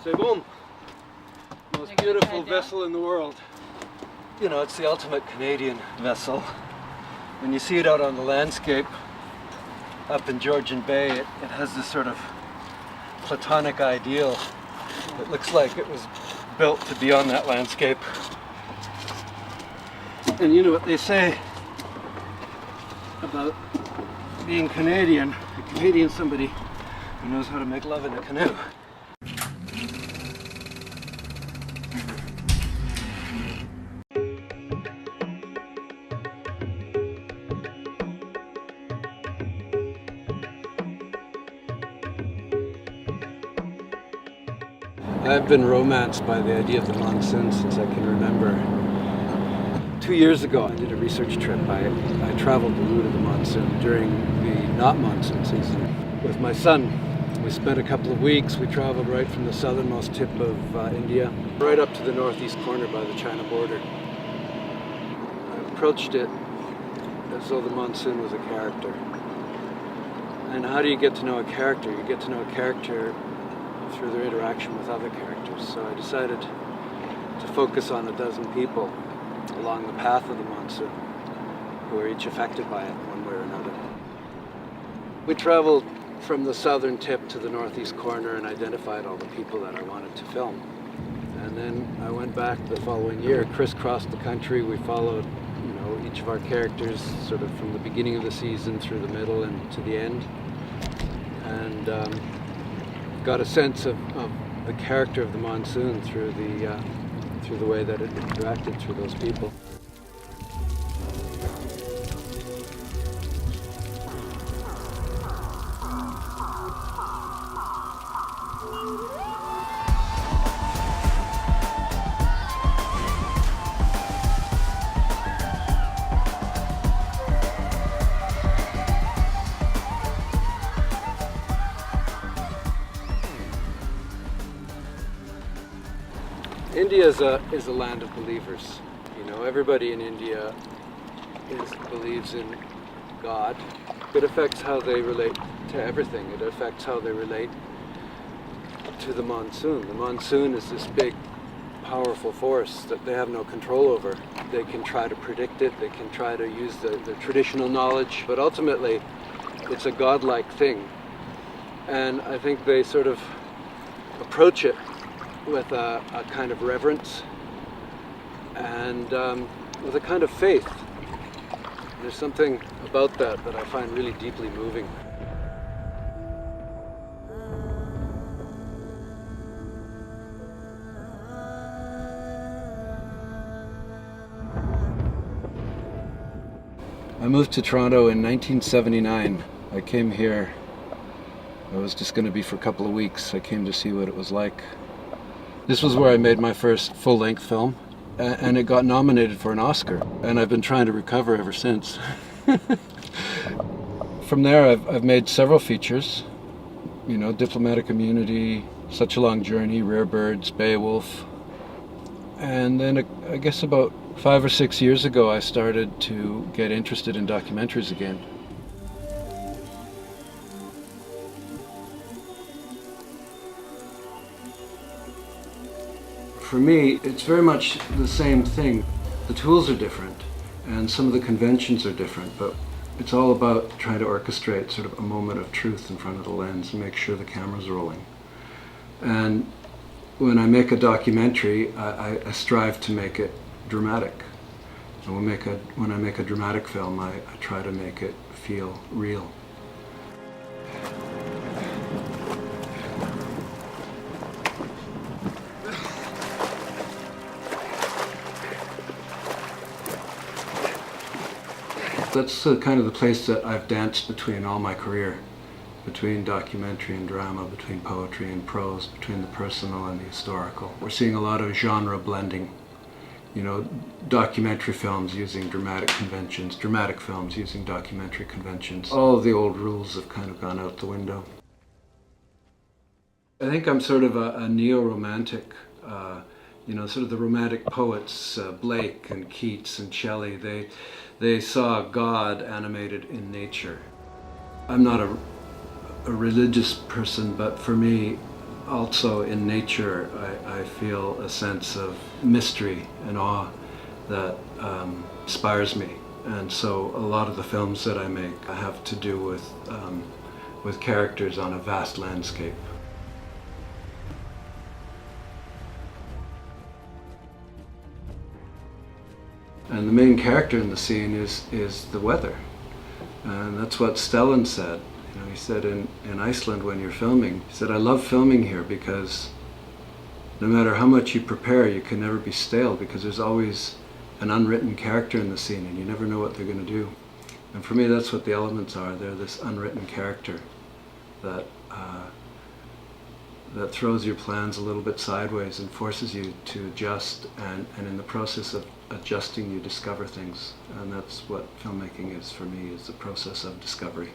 C'est bon. Most beautiful vessel in the world. You know, it's the ultimate Canadian vessel. When you see it out on the landscape up in Georgian Bay, it has this sort of platonic ideal. It looks like it was built to be on that landscape. And you know what they say about being Canadian? A Canadian's somebody who knows how to make love in a canoe. I've been romanced by the idea of the monsoon since I can remember. 2 years ago I did a research trip. I traveled the route of the monsoon during the not monsoon season with my son. We spent a couple of weeks. We traveled right from the southernmost tip of India, right up to the northeast corner by the China border. I approached it as though the monsoon was a character. And how do you get to know a character? You get to know a character through their interaction with other characters. So I decided to focus on a dozen people along the path of the monsoon who are each affected by it in one way or another. We traveled from the southern tip to the northeast corner and identified all the people that I wanted to film. And then I went back the following year, crisscrossed the country. We followed, you know, each of our characters sort of from the beginning of the season through the middle and to the end. And got a sense of the character of the monsoon through the way that it interacted through those people. India is a land of believers. You know, everybody in India believes in God. It affects how they relate to everything. It affects how they relate to the monsoon. The monsoon is this big, powerful force that they have no control over. They can try to predict it, they can try to use the traditional knowledge, but ultimately it's a godlike thing. And I think they sort of approach it with a kind of reverence and with a kind of faith. There's something about that I find really deeply moving. I moved to Toronto in 1979. I came here, I was just going to be for a couple of weeks. I came to see what it was like. This was where I made my first full-length film, and it got nominated for an Oscar, and I've been trying to recover ever since. From there, I've made several features, you know, Diplomatic Immunity, Such a Long Journey, Rare Birds, Beowulf. And then I guess about 5 or 6 years ago, I started to get interested in documentaries again. For me, it's very much the same thing. The tools are different, and some of the conventions are different, but it's all about trying to orchestrate sort of a moment of truth in front of the lens and make sure the camera's rolling. And when I make a documentary, I strive to make it dramatic. And when I make a dramatic film, I try to make it feel real. That's kind of the place that I've danced between all my career, between documentary and drama, between poetry and prose, between the personal and the historical. We're seeing a lot of genre blending. You know, documentary films using dramatic conventions, dramatic films using documentary conventions. All of the old rules have kind of gone out the window. I think I'm sort of a neo-romantic. You know, sort of the romantic poets, Blake and Keats and Shelley, they saw God animated in nature. I'm not a religious person, but for me, Also in nature, I feel a sense of mystery and awe that inspires me. And so a lot of the films that I make have to do with characters on a vast landscape. And the main character in the scene is the weather. And that's what Stellan said. You know, he said in Iceland when you're filming, he said, I love filming here because no matter how much you prepare, you can never be stale because there's always an unwritten character in the scene and you never know what they're going to do. And for me, that's what the elements are. They're this unwritten character that that throws your plans a little bit sideways and forces you to adjust, and in the process of adjusting you discover things. And that's what filmmaking is for me, is the process of discovery.